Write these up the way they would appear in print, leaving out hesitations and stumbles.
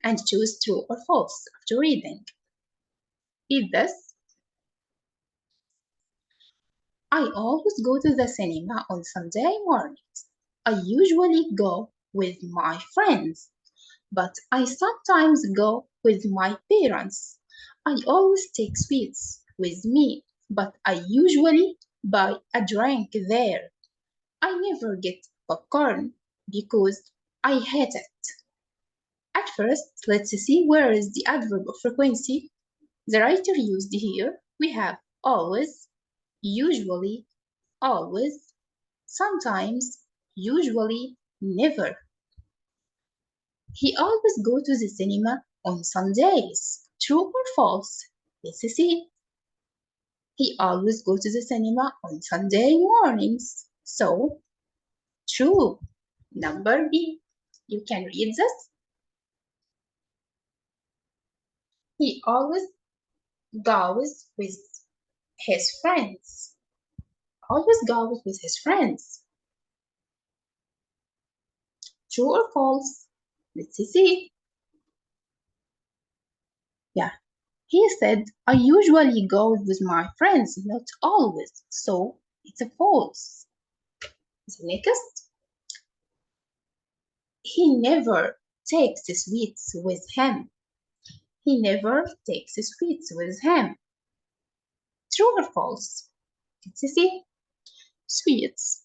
and choose true or false after reading. Read this. I always go to the cinema on Sunday mornings. I usually go with my friends, but I sometimes go with my parents. I always take sweets with me, but I usually buy a drink there. I never get popcorn because I hate it. At first, let's see where is the adverb of frequency. The writer used here. We have always, usually, always, sometimes, usually, never. He always go to the cinema on Sundays. True or false? Let's see. He always go to the cinema on Sunday mornings. So, true. Number B. You can read this. He always goes with his friends. Always goes with his friends. True or false? Let's see. Yeah. He said, I usually go with my friends, not always. So it's a false. The next, he never takes sweets with him. He never takes sweets with him. True or false? Let's see. Sweets.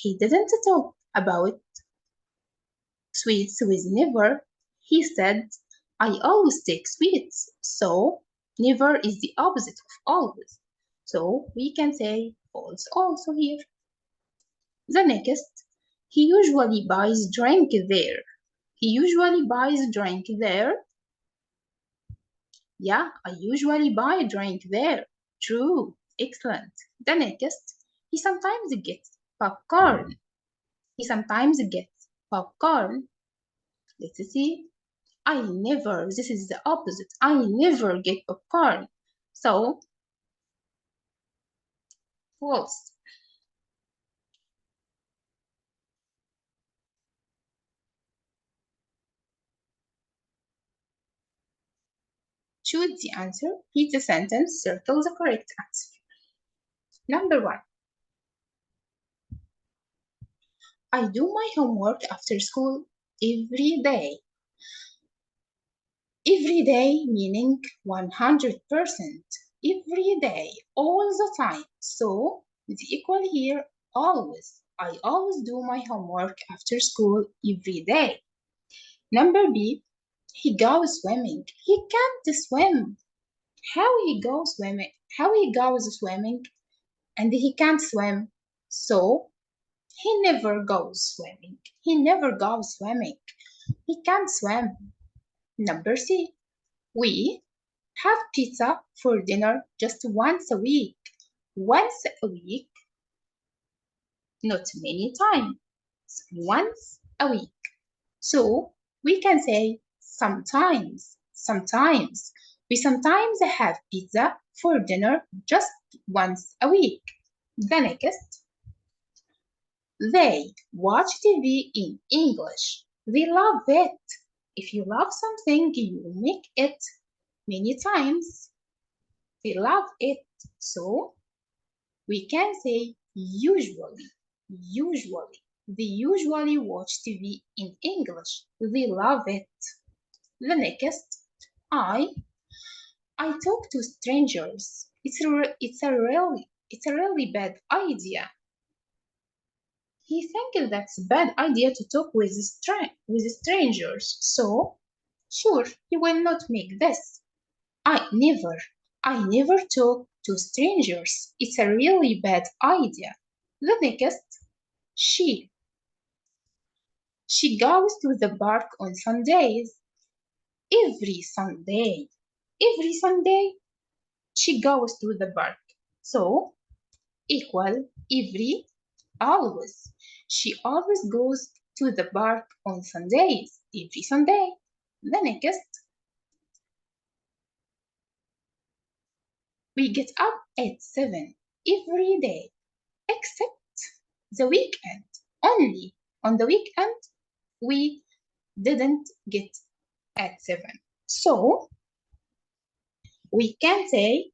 He didn't talk about sweets with never. He said, I always take sweets. So never is the opposite of always. So we can say false also here. The next, he usually buys drink there. He usually buys drink there. Yeah, I usually buy a drink there. True. Excellent. The next, he sometimes gets popcorn. He sometimes gets popcorn. Let's see. I never, this is the opposite. I never get popcorn. So, false. Choose the answer. Read the sentence. Circle the correct answer. Number 1. I do my homework after school every day. Every day meaning 100%. Every day, all the time. So the equal here, always. I always do my homework after school every day. Number B, he goes swimming. He can't swim. How he goes swimming? How he goes swimming and he can't swim? So he never goes swimming. He never goes swimming. He can't swim. Number C, we have pizza for dinner just once a week. Once a week, not many times. Once a week. So we can say sometimes. Sometimes. We sometimes have pizza for dinner just once a week. The next, they watch TV in English. They love it. If you love something, you make it many times. They love it. So we can say usually. Usually. They usually watch TV in English. They love it. The next, I I talk to strangers. It's a really bad idea. He thinks that's a bad idea to talk with strangers. So, sure, he will not make this. I never, I never talk to strangers. It's a really bad idea. The next, she. She goes to the park on Sundays. Every Sunday. Every Sunday, she goes to the park. So, equal every, always. She always goes to the park on Sundays. Every Sunday. The next, we get up at 7 every day, except the weekend only. On the weekend, we didn't get at 7. So we can say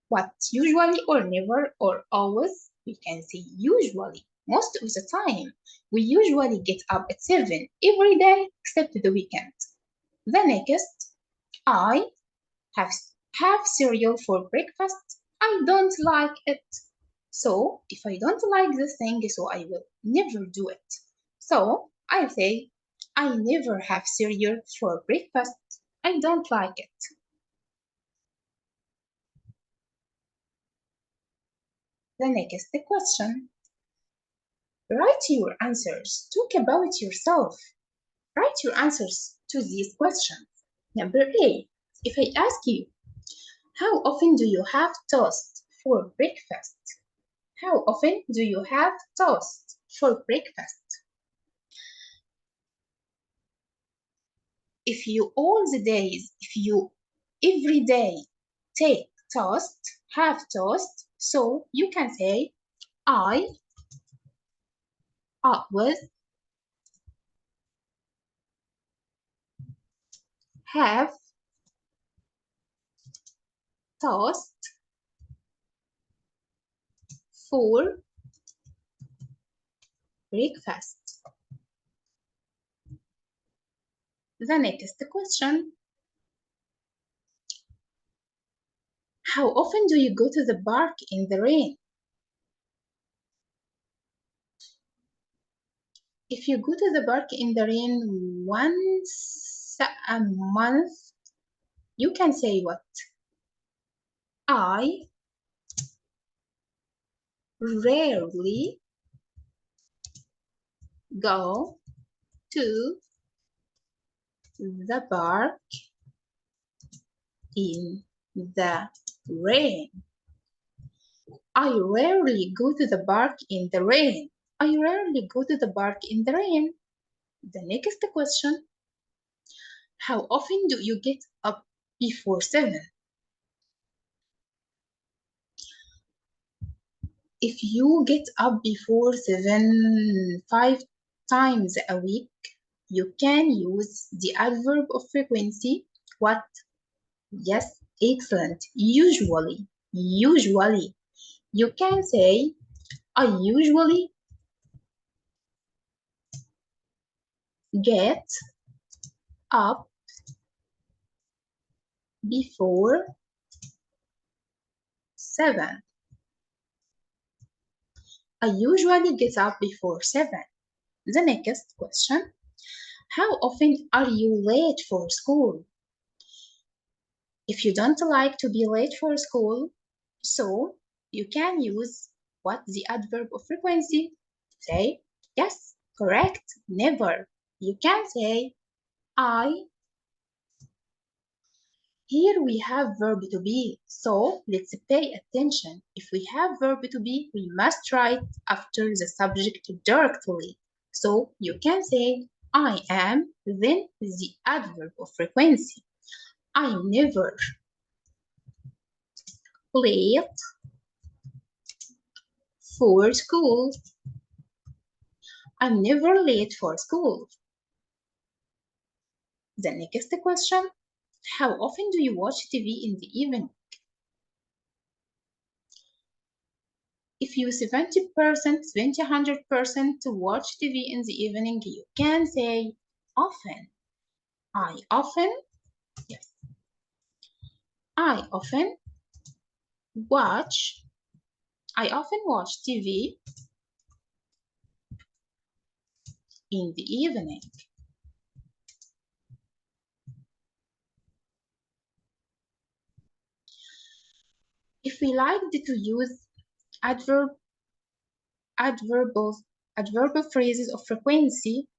what usually or never or always. We can say usually. Most of the time, we usually get up at 7 every day except the weekend. The next, I have have cereal for breakfast. I don't like it. So if I don't like this thing, so I will never do it. So I say I never have cereal for breakfast. I don't like it. The next question. Write your answers. Talk about yourself. Write your answers to these questions. Number A. If I ask you, how often do you have toast for breakfast? How often do you have toast for breakfast? If you all the days, if you every day take toast, have toast, so you can say I always have toast for breakfast. The next question. How often do you go to the park in the rain? If you go to the park in the rain once a month, you can say what? I rarely go to the park in the rain. I rarely go to the park in the rain. I rarely go to the park in the rain. The next question, how often do you get up before 7? If you get up before 7, 5 times a week, you can use the adverb of frequency. What? Yes, excellent. Usually, usually. You can say, I usually get up before 7. I usually get up before 7. The next question, how often are you late for school? If you don't like to be late for school, so you can use what the adverb of frequency. Say, yes, correct, never. You can say, I. Here we have verb to be, so let's pay attention. If we have verb to be, we must write after the subject directly. So you can say, I am, then the adverb of frequency. I never late for school. I'm never late for school. The next question, how often do you watch TV in the evening? If you 70%, 100% to watch TV in the evening, you can say often. I often, yes, I often watch, I often watch TV in the evening. If we like to use adverb, adverbal, adverbal phrases of frequency,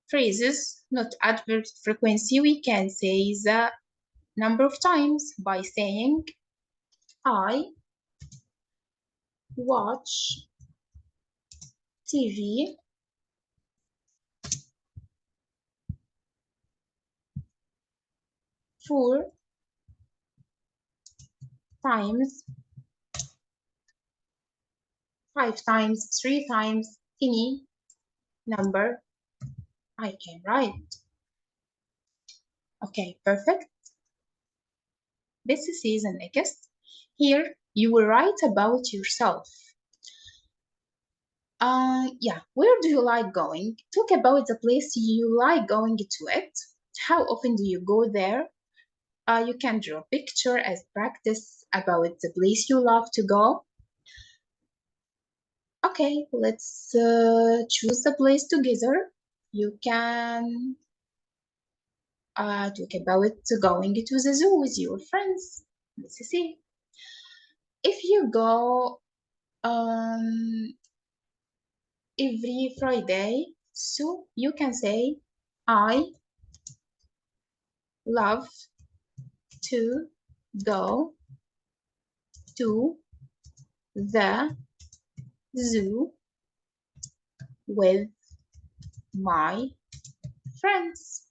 phrases, not adverb frequency, we can say the number of times by saying I watch TV 4 times 5 times, 3 times, any number I can write. Okay, perfect. This is the next. Here you will write about yourself. Yeah, where do you like going? Talk about the place you like going to it. How often do you go there? You can draw a picture as practice about the place you love to go. Okay, let's choose the place together. You can talk about going to the zoo with your friends. Let's see. If you go um, every Friday, so you can say, I love to go to the zoo with my friends.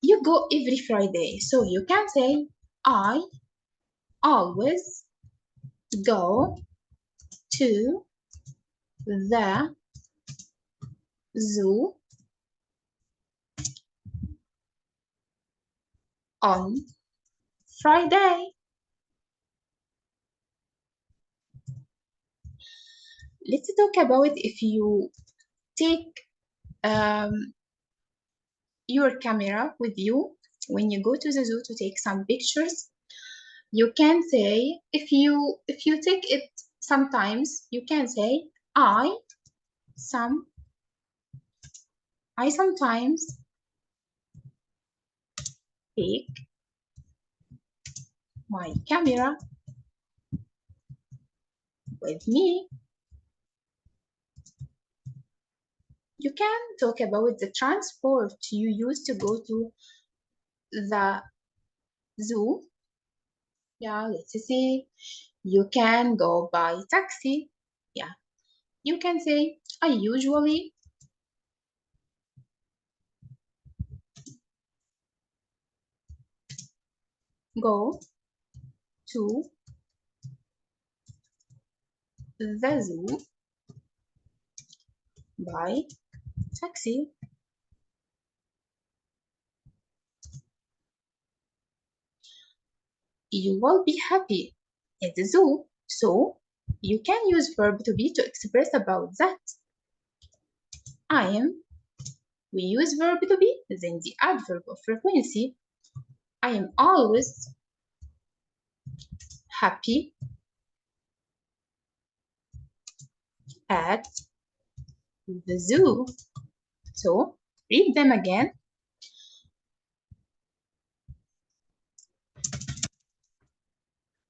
You go every Friday, so you can say, I always go to the zoo on Friday. Let's talk about if you take um, your camera with you when you go to the zoo to take some pictures. You can say if you take it sometimes you can say some I sometimes take my camera with me. You can talk about the transport you use to go to the zoo. Yeah, let's see. You can go by taxi. Yeah, you can say I usually go to the zoo by taxi. You will be happy at the zoo. So you can use verb to be to express about that. I am. We use verb to be, then the adverb of frequency. I am always happy at the zoo. So read them again.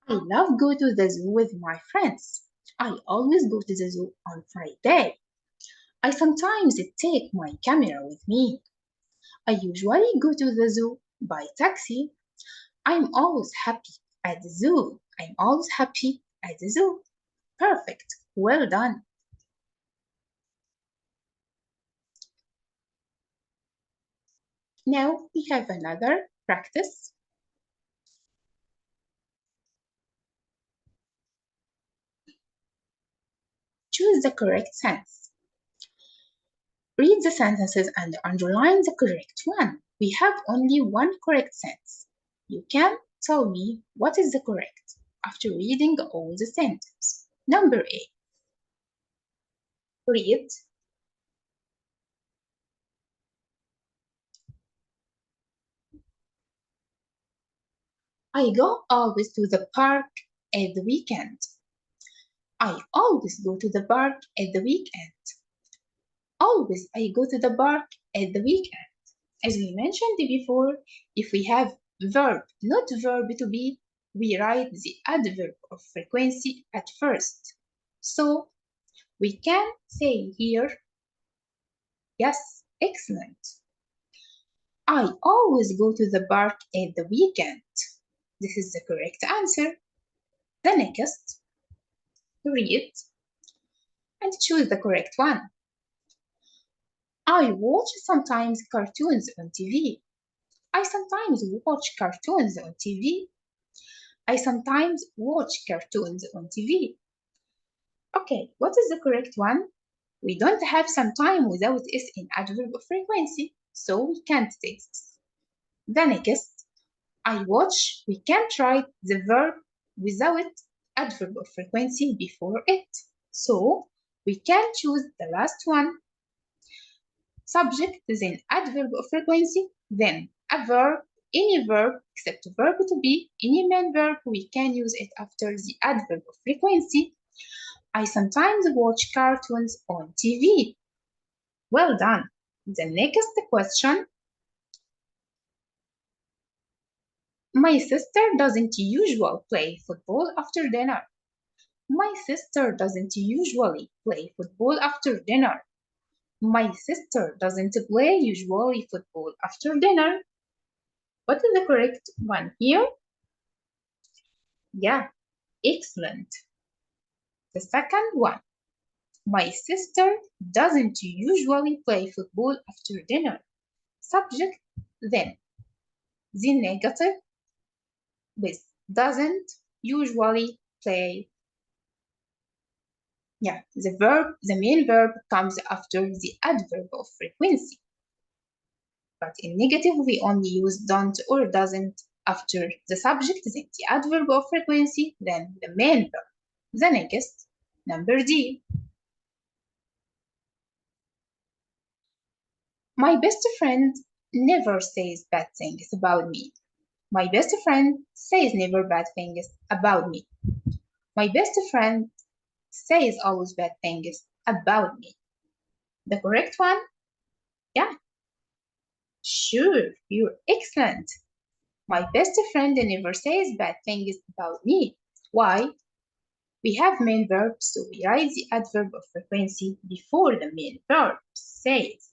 I love go to the zoo with my friends. I always go to the zoo on Friday. I sometimes take my camera with me. I usually go to the zoo by taxi. I'm always happy at the zoo. I'm always happy at the zoo. Perfect. Well done. Now we have another practice. Choose the correct sense. Read the sentences and underline the correct one. We have only one correct sense. You can tell me what is the correct after reading all the sentences. Number A. Read. I go always to the park at the weekend. I always go to the park at the weekend. Always I go to the park at the weekend. As we mentioned before, if we have verb, not verb to be, we write the adverb of frequency at first. So we can say here, yes, excellent. I always go to the park at the weekend. This is the correct answer. The next, read and choose the correct one. I watch sometimes cartoons on TV. I sometimes watch cartoons on TV. I sometimes watch cartoons on TV. Okay, what is the correct one? We don't have some time without s in adverb of frequency, so we can't take this. The next, I watch, we can't write the verb without adverb of frequency before it. So we can choose the last one. Subject, then adverb of frequency, then a verb, any verb except verb to be, any main verb, we can use it after the adverb of frequency. I sometimes watch cartoons on TV. Well done. The next question. My sister doesn't usually play football after dinner. My sister doesn't usually play football after dinner. My sister doesn't play usually football after dinner. What is the correct one here? Yeah, excellent. The second one. My sister doesn't usually play football after dinner. Subject, then. The negative with doesn't usually play. Yeah, the main verb comes after the adverb of frequency. But in negative, we only use don't or doesn't after the subject, then the adverb of frequency, then the main verb. The next, number D. My best friend never says bad things about me. My best friend says never bad things about me. My best friend says always bad things about me. The correct one? Yeah, sure, you're excellent. My best friend never says bad things about me. Why? We have main verbs, so we write the adverb of frequency before the main verb says.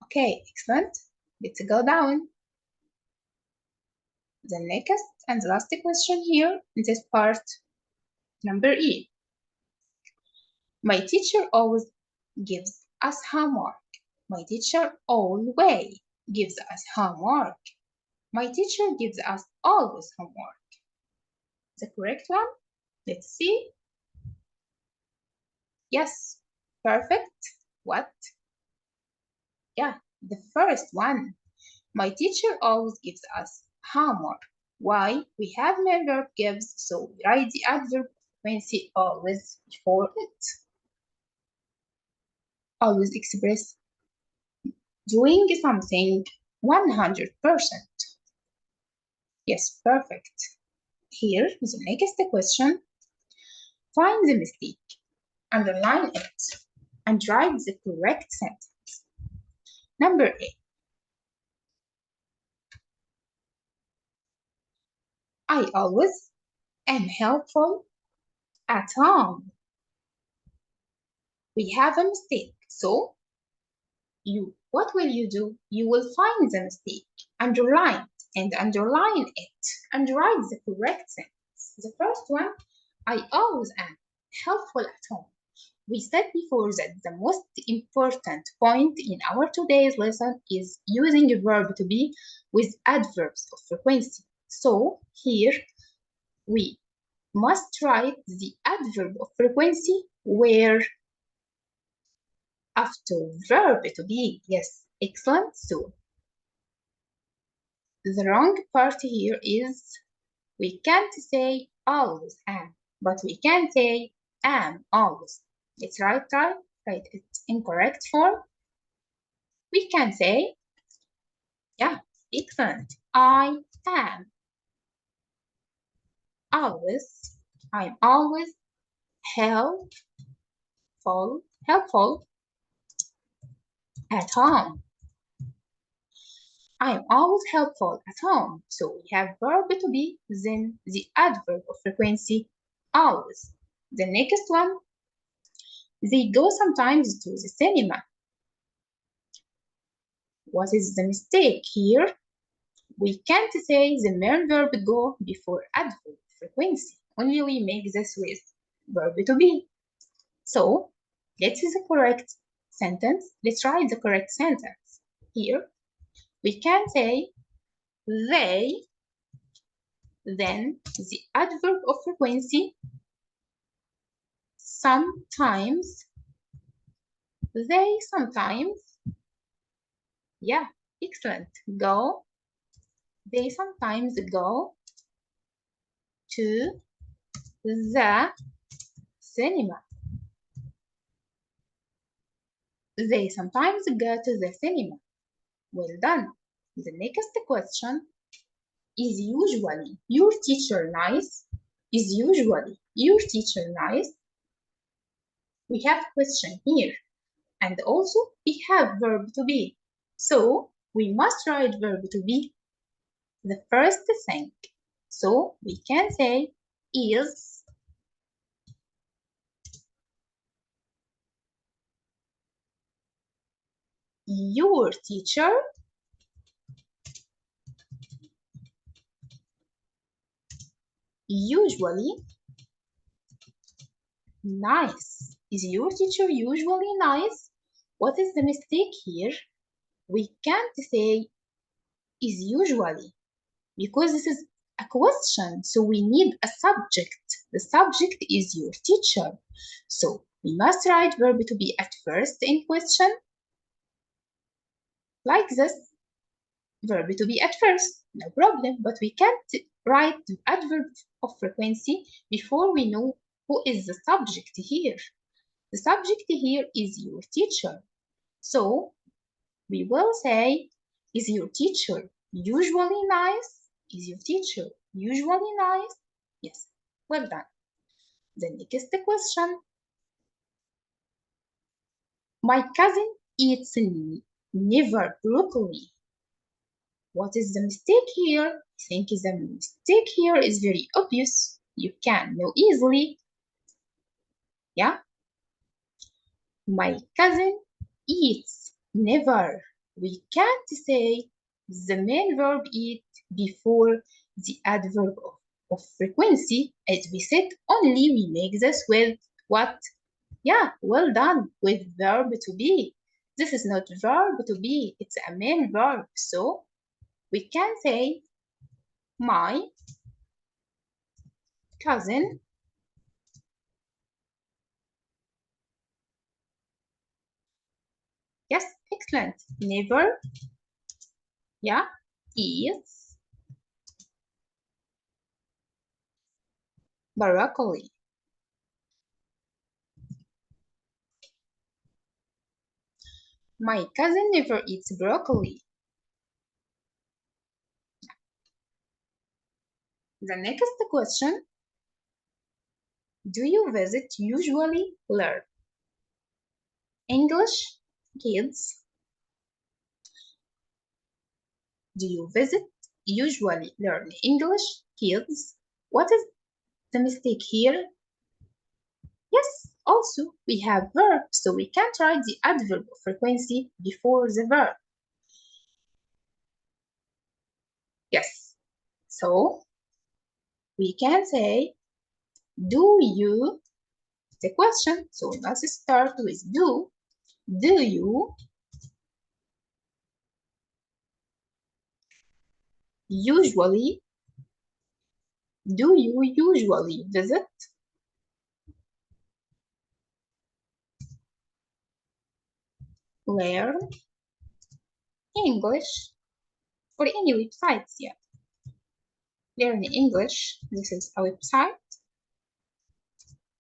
Okay, excellent. Let's go down. The next and the last question here in this part, number E. My teacher always gives us homework. My teacher always gives us homework. My teacher gives us always homework. The correct one? Let's see. Yes, perfect. What? Yeah, the first one. My teacher always gives us homework. Why? We have main verb gives, so we write the adverb frequency always before it. Always express doing something 100%. Yes, perfect. Here is the next question. Find the mistake, underline it, and write the correct sentence. Number A. I always am helpful at home. We have a mistake, so what will you do? You will find the mistake, underline it, and write the correct sentence. The first one, I always am helpful at home. We said before that the most important point in our today's lesson is using a verb to be with adverbs of frequency. So here we must write the adverb of frequency where after verb to be. Yes, excellent. So the wrong part here is we can't say always am, but we can say am always. It's write it in correct form. We can say, yeah, excellent. I am always, I'm always helpful at home. I'm always helpful at home. So we have verb to be, then the adverb of frequency, always. The next one, they go sometimes to the cinema. What is the mistake here? We can't say the main verb go before adverb frequency. Only we make this with verb to be. So let's write the correct sentence here. We can say they, then the adverb of frequency, sometimes, they sometimes, yeah, excellent. Go, they sometimes go to the cinema. They sometimes go to the cinema. Well done. The next question is usually your teacher nice? Is usually your teacher nice? We have question here. And also we have verb to be. So we must write verb to be the first thing. So we can say is your teacher usually nice? Is your teacher usually nice? What is the mistake here? We can't say is usually because this is a question. So we need a subject. The subject is your teacher. So we must write verb to be at first in question like this. Verb to be at first, no problem, but we can't write the adverb of frequency before we know who is the subject here. The subject here is your teacher. So we will say, is your teacher usually nice? Is your teacher usually nice? Yes, well done. The next question. My cousin eats never broccoli. What is the mistake here? I think the mistake here is very obvious. You can know easily. Yeah? My cousin eats never. We can't say the main verb eat before the adverb of frequency. As we said, only we make this with what? Yeah, well done, with verb to be. This is not verb to be, it's a main verb. So we can say my cousin yes, excellent. Never, yeah, eats broccoli. My cousin never eats broccoli. The next question, do you visit usually learn English kids? Do you visit usually learn English kids? What is the mistake here? Yes, also we have verb, so we can't write the adverb of frequency before the verb. Yes, so we can say, do you, the question, so we must start with do. Do you usually, do you usually visit learn English or any websites? Yeah, learn English. This is a website.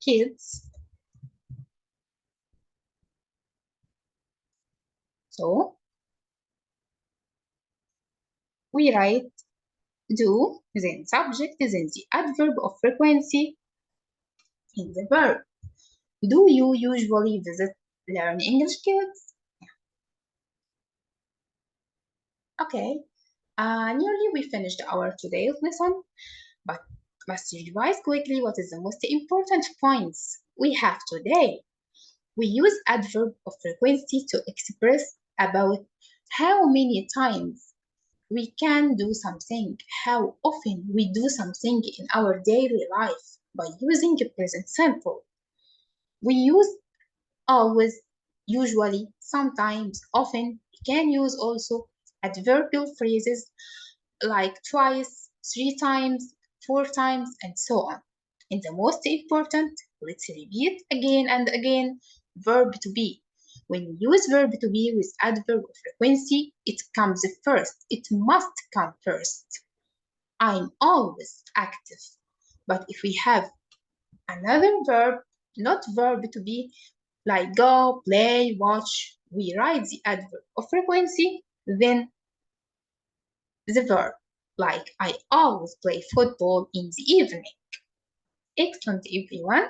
Kids. So we write do, then subject, then the adverb of frequency in the verb. Do you usually visit learn English kids? Okay. Nearly we finished our today's lesson, but must revise quickly what is the most important points we have today. We use adverb of frequency to express about how many times we can do something, how often we do something in our daily life by using the present simple. We use always, usually, sometimes, often. We can use also adverbial phrases like twice, 3 times, 4 times, and so on. And the most important, let's repeat again and again, verb to be. When we use verb to be with adverb of frequency, it comes first. It must come first. I'm always active. But if we have another verb, not verb to be, like go, play, watch, we write the adverb of frequency, then the verb, like I always play football in the evening. Excellent, everyone.